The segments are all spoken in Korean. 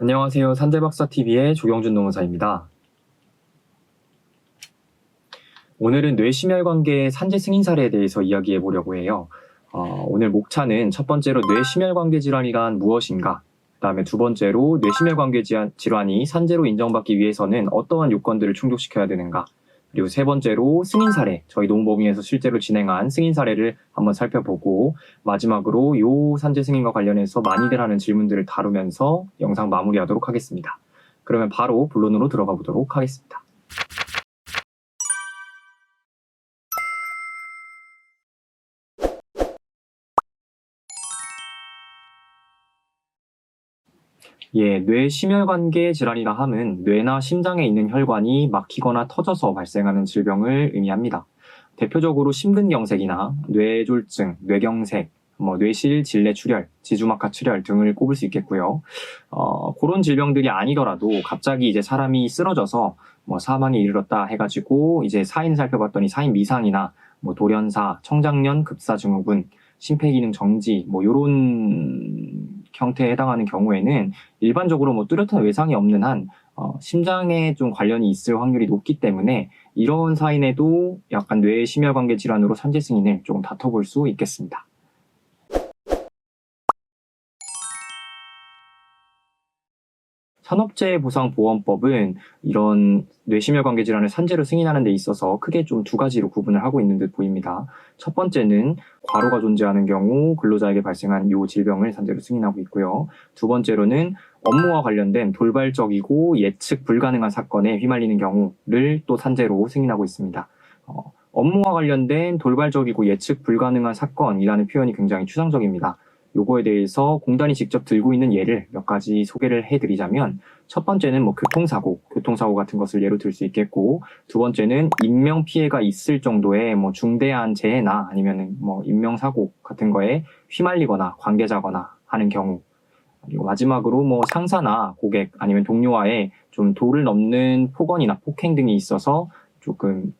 안녕하세요. 산재박사TV의 조경준 노무사입니다. 오늘은 뇌심혈관계의 산재 승인 사례에 대해서 이야기해 보려고 해요. 오늘 목차는 첫 번째로 뇌심혈관계 질환이란 무엇인가, 그 다음에 두 번째로 뇌심혈관계 질환이 산재로 인정받기 위해서는 어떠한 요건들을 충족시켜야 되는가, 그리고 세 번째로 승인 사례, 저희 농법인에서 실제로 진행한 승인 사례를 한번 살펴보고, 마지막으로 요 산재 승인과 관련해서 많이들 하는 질문들을 다루면서 영상 마무리하도록 하겠습니다. 그러면 바로 본론으로 들어가 보도록 하겠습니다. 뇌심혈관계 질환이라 함은 뇌나 심장에 있는 혈관이 막히거나 터져서 발생하는 질병을 의미합니다. 대표적으로 심근경색이나 뇌졸중, 뇌경색, 뇌실 질내출혈, 지주막하 출혈 등을 꼽을 수 있겠고요. 그런 질병들이 아니더라도 갑자기 이제 사람이 쓰러져서 사망에 이르렀다 해가지고 이제 사인을 살펴봤더니 사인 미상이나 돌연사, 청장년 급사증후군, 심폐기능 정지, 요런 형태에 해당하는 경우에는 일반적으로 뚜렷한 외상이 없는 한 심장에 좀 관련이 있을 확률이 높기 때문에 이런 사인에도 약간 뇌심혈관계 질환으로 산재 승인을 조금 다퉈볼 수 있겠습니다. 산업재해보상보험법은 이런 뇌심혈관계 질환을 산재로 승인하는 데 있어서 크게 좀 두 가지로 구분을 하고 있는 듯 보입니다. 첫 번째는 과로가 존재하는 경우 근로자에게 발생한 이 질병을 산재로 승인하고 있고요. 두 번째로는 업무와 관련된 돌발적이고 예측 불가능한 사건에 휘말리는 경우를 또 산재로 승인하고 있습니다. 업무와 관련된 돌발적이고 예측 불가능한 사건이라는 표현이 굉장히 추상적입니다. 요거에 대해서 공단이 직접 들고 있는 예를 몇 가지 소개를 해드리자면, 첫 번째는 교통사고 같은 것을 예로 들 수 있겠고, 두 번째는 인명피해가 있을 정도의 중대한 재해나 아니면 인명사고 같은 거에 휘말리거나 관계자거나 하는 경우, 그리고 마지막으로 상사나 고객 아니면 동료와의 좀 도를 넘는 폭언이나 폭행 등이 있어서 조금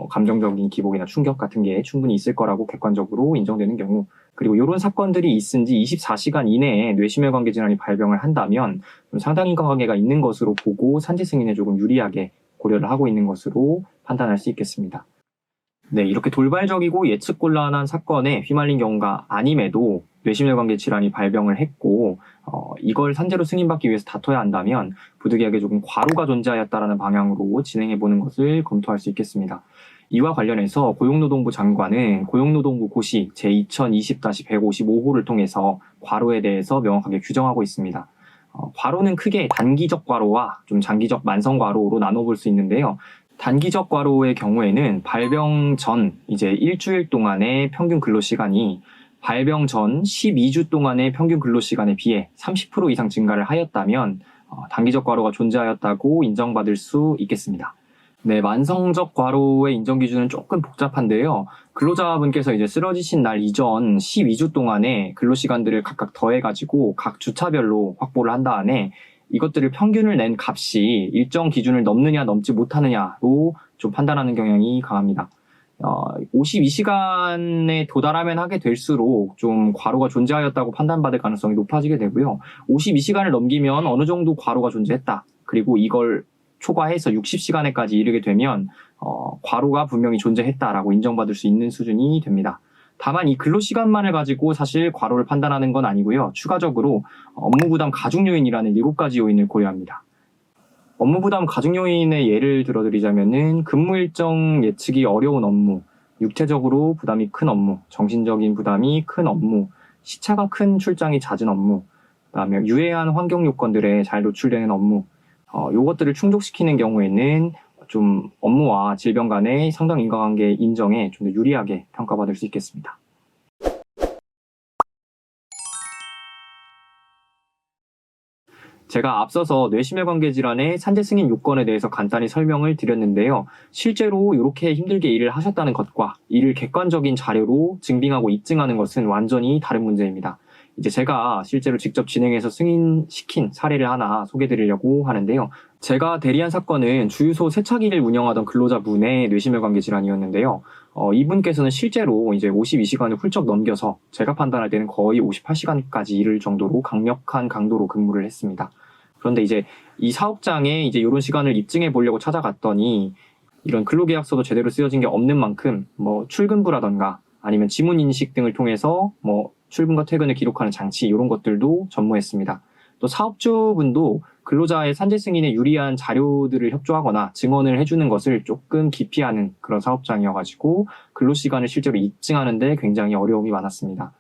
감정적인 기복이나 충격 같은 게 충분히 있을 거라고 객관적으로 인정되는 경우, 그리고 이런 사건들이 있은 지 24시간 이내에 뇌심혈관계 질환이 발병을 한다면 상당 인과관계가 있는 것으로 보고 산재 승인에 조금 유리하게 고려를 하고 있는 것으로 판단할 수 있겠습니다. 네, 이렇게 돌발적이고 예측 곤란한 사건에 휘말린 경우가 아님에도 뇌심혈관계 질환이 발병을 했고 이걸 산재로 승인받기 위해서 다퉈야 한다면 부득이하게 조금 과로가 존재하였다라는 방향으로 진행해보는 것을 검토할 수 있겠습니다. 이와 관련해서 고용노동부 장관은 고용노동부 고시 제2020-155호를 통해서 과로에 대해서 명확하게 규정하고 있습니다. 과로는 크게 단기적 과로와 좀 장기적 만성 과로로 나눠볼 수 있는데요. 단기적 과로의 경우에는 발병 전 이제 일주일 동안의 평균 근로시간이 발병 전 12주 동안의 평균 근로시간에 비해 30% 이상 증가를 하였다면 단기적 과로가 존재하였다고 인정받을 수 있겠습니다. 네, 만성적 과로의 인정 기준은 조금 복잡한데요. 근로자분께서 이제 쓰러지신 날 이전 12주 동안의 근로시간들을 각각 더해가지고 각 주차별로 확보를 한 다음에 이것들을 평균을 낸 값이 일정 기준을 넘느냐 넘지 못하느냐로 좀 판단하는 경향이 강합니다. 52시간에 도달하면 하게 될수록 좀 과로가 존재하였다고 판단받을 가능성이 높아지게 되고요. 52시간을 넘기면 어느 정도 과로가 존재했다. 그리고 이걸 초과해서 60시간에까지 이르게 되면 과로가 분명히 존재했다라고 인정받을 수 있는 수준이 됩니다. 다만 이 근로시간만을 가지고 사실 과로를 판단하는 건 아니고요. 추가적으로 업무부담 가중요인이라는 7가지 요인을 고려합니다. 업무부담 가중요인의 예를 들어드리자면은 근무 일정 예측이 어려운 업무, 육체적으로 부담이 큰 업무, 정신적인 부담이 큰 업무, 시차가 큰 출장이 잦은 업무, 그다음에 유해한 환경 요건들에 잘 노출되는 업무, 요것들을 충족시키는 경우에는 좀 업무와 질병 간의 상당 인과관계 인정에 좀 더 유리하게 평가받을 수 있겠습니다. 제가 앞서서 뇌심혈관계 질환의 산재 승인 요건에 대해서 간단히 설명을 드렸는데요. 실제로 이렇게 힘들게 일을 하셨다는 것과 이를 객관적인 자료로 증빙하고 입증하는 것은 완전히 다른 문제입니다. 이제 제가 실제로 직접 진행해서 승인시킨 사례를 하나 소개드리려고 하는데요. 제가 대리한 사건은 주유소 세차기를 운영하던 근로자분의 뇌심혈관계 질환이었는데요. 이분께서는 실제로 이제 52시간을 훌쩍 넘겨서 제가 판단할 때는 거의 58시간까지 일을 정도로 강력한 강도로 근무를 했습니다. 그런데 이제 이 사업장에 이제 이런 시간을 입증해 보려고 찾아갔더니 이런 근로계약서도 제대로 쓰여진 게 없는 만큼 뭐 출근부라던가 아니면 지문 인식 등을 통해서 뭐 출근과 퇴근을 기록하는 장치 이런 것들도 전무했습니다. 또 사업주분도 근로자의 산재 승인에 유리한 자료들을 협조하거나 증언을 해주는 것을 조금 기피하는 그런 사업장이어가지고 근로시간을 실제로 입증하는데 굉장히 어려움이 많았습니다.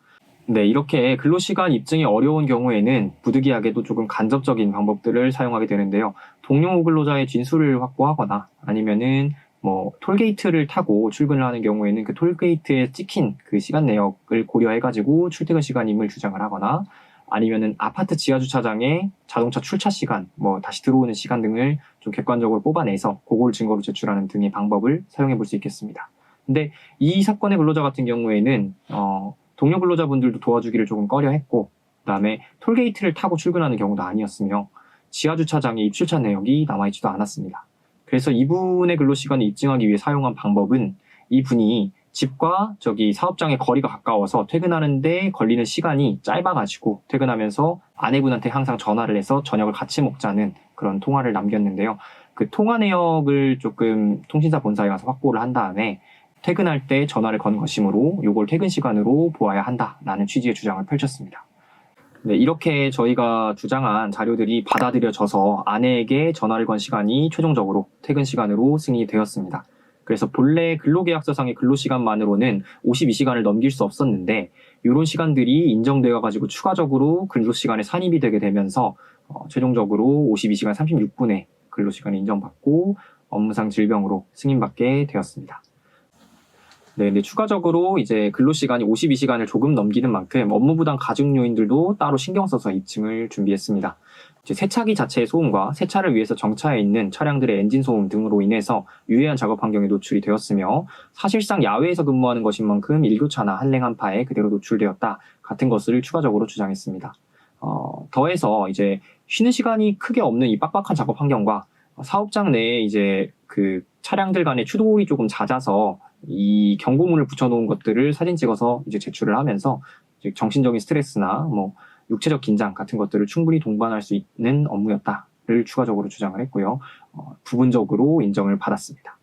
네, 이렇게 근로시간 입증이 어려운 경우에는 부득이하게도 조금 간접적인 방법들을 사용하게 되는데요. 동료 근로자의 진술을 확보하거나 아니면은 뭐 톨게이트를 타고 출근을 하는 경우에는 그 톨게이트에 찍힌 그 시간 내역을 고려해가지고 출퇴근 시간임을 주장을 하거나 아니면은 아파트 지하 주차장에 자동차 출차 시간, 뭐 다시 들어오는 시간 등을 좀 객관적으로 뽑아내서 그걸 증거로 제출하는 등의 방법을 사용해 볼 수 있겠습니다. 근데 이 사건의 근로자 같은 경우에는 동료 근로자분들도 도와주기를 조금 꺼려했고, 그다음에 톨게이트를 타고 출근하는 경우도 아니었으며 지하 주차장에 입출차 내역이 남아있지도 않았습니다. 그래서 이분의 근로시간을 입증하기 위해 사용한 방법은 이분이 집과 저기 사업장의 거리가 가까워서 퇴근하는데 걸리는 시간이 짧아가지고 퇴근하면서 아내분한테 항상 전화를 해서 저녁을 같이 먹자는 그런 통화를 남겼는데요. 그 통화 내역을 조금 통신사 본사에 가서 확보를 한 다음에 퇴근할 때 전화를 건 것이므로 이걸 퇴근 시간으로 보아야 한다라는 취지의 주장을 펼쳤습니다. 네, 이렇게 저희가 주장한 자료들이 받아들여져서 아내에게 전화를 건 시간이 최종적으로 퇴근 시간으로 승인이 되었습니다. 그래서 본래 근로계약서상의 근로시간만으로는 52시간을 넘길 수 없었는데 이런 시간들이 인정되어가지고 추가적으로 근로시간에 산입이 되게 되면서 최종적으로 52시간 36분의 근로시간을 인정받고 업무상 질병으로 승인받게 되었습니다. 네, 근데 추가적으로 이제 근로시간이 52시간을 조금 넘기는 만큼 업무부당 가중 요인들도 따로 신경 써서 입증을 준비했습니다. 이제 세차기 자체의 소음과 세차를 위해서 정차해 있는 차량들의 엔진 소음 등으로 인해서 유해한 작업 환경에 노출이 되었으며 사실상 야외에서 근무하는 것인 만큼 일교차나 한랭 한파에 그대로 노출되었다 같은 것을 추가적으로 주장했습니다. 더해서 이제 쉬는 시간이 크게 없는 이 빡빡한 작업 환경과 사업장 내에 이제 그 차량들 간의 추돌이 조금 잦아서 이 경고문을 붙여놓은 것들을 사진 찍어서 이제 제출을 하면서 이제 정신적인 스트레스나 뭐 육체적 긴장 같은 것들을 충분히 동반할 수 있는 업무였다를 추가적으로 주장을 했고요. 부분적으로 인정을 받았습니다.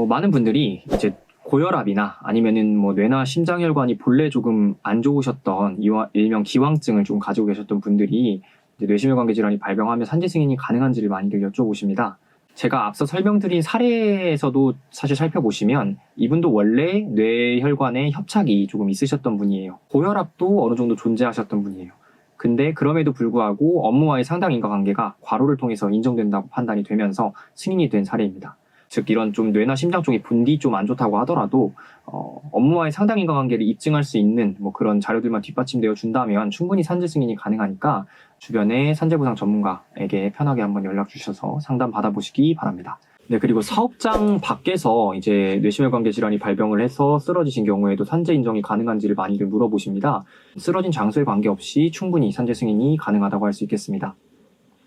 많은 분들이 이제 고혈압이나 아니면은 뭐 뇌나 심장혈관이 본래 조금 안 좋으셨던 일명 기왕증을 좀 가지고 계셨던 분들이 뇌심혈관계 질환이 발병하면 산재 승인이 가능한지를 많이들 여쭤보십니다. 제가 앞서 설명드린 사례에서도 사실 살펴보시면 이분도 원래 뇌혈관에 협착이 조금 있으셨던 분이에요. 고혈압도 어느 정도 존재하셨던 분이에요. 근데 그럼에도 불구하고 업무와의 상당 인과관계가 과로를 통해서 인정된다고 판단이 되면서 승인이 된 사례입니다. 즉 이런 좀 뇌나 심장 쪽이 분디 좀 안 좋다고 하더라도 업무와의 상당 인과관계를 입증할 수 있는 뭐 그런 자료들만 뒷받침되어 준다면 충분히 산재 승인이 가능하니까 주변의 산재보상 전문가에게 편하게 한번 연락 주셔서 상담 받아보시기 바랍니다. 네, 그리고 사업장 밖에서 이제 뇌심혈관계 질환이 발병을 해서 쓰러지신 경우에도 산재 인정이 가능한지를 많이들 물어보십니다. 쓰러진 장소에 관계없이 충분히 산재 승인이 가능하다고 할 수 있겠습니다.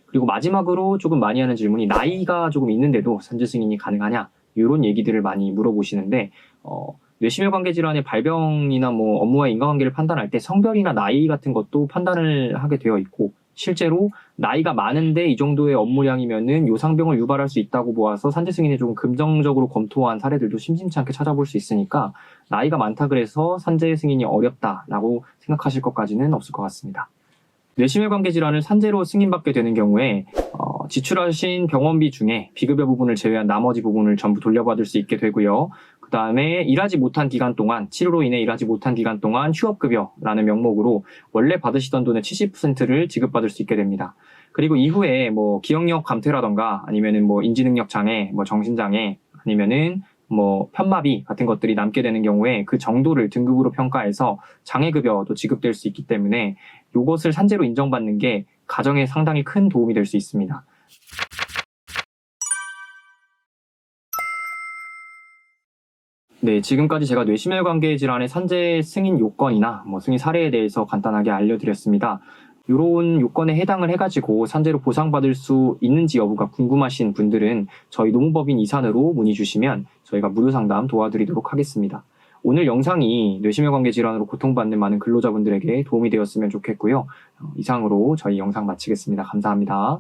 그리고 마지막으로 조금 많이 하는 질문이 나이가 조금 있는데도 산재 승인이 가능하냐 이런 얘기들을 많이 물어보시는데 뇌심혈관계 질환의 발병이나 뭐 업무와의 인과관계를 판단할 때 성별이나 나이 같은 것도 판단을 하게 되어 있고 실제로 나이가 많은데 이 정도의 업무량이면은 요상병을 유발할 수 있다고 보아서 산재 승인을 조금 긍정적으로 검토한 사례들도 심심치 않게 찾아볼 수 있으니까 나이가 많다 그래서 산재 승인이 어렵다라고 생각하실 것까지는 없을 것 같습니다. 뇌심혈관계 질환을 산재로 승인받게 되는 경우에 지출하신 병원비 중에 비급여 부분을 제외한 나머지 부분을 전부 돌려받을 수 있게 되고요. 그 다음에 일하지 못한 기간 동안 치료로 인해 일하지 못한 기간 동안 휴업급여라는 명목으로 원래 받으시던 돈의 70%를 지급받을 수 있게 됩니다. 그리고 이후에 뭐 기억력 감퇴라던가 아니면은 뭐 인지능력 장애, 뭐 정신장애 아니면은 뭐 편마비 같은 것들이 남게 되는 경우에 그 정도를 등급으로 평가해서 장애급여도 지급될 수 있기 때문에 이것을 산재로 인정받는 게 가정에 상당히 큰 도움이 될 수 있습니다. 네, 지금까지 제가 뇌심혈관계 질환의 산재 승인 요건이나 뭐 승인 사례에 대해서 간단하게 알려드렸습니다. 이런 요건에 해당을 해가지고 산재로 보상받을 수 있는지 여부가 궁금하신 분들은 저희 노무법인 이산으로 문의 주시면 저희가 무료 상담 도와드리도록 하겠습니다. 오늘 영상이 뇌심혈관계 질환으로 고통받는 많은 근로자분들에게 도움이 되었으면 좋겠고요. 이상으로 저희 영상 마치겠습니다. 감사합니다.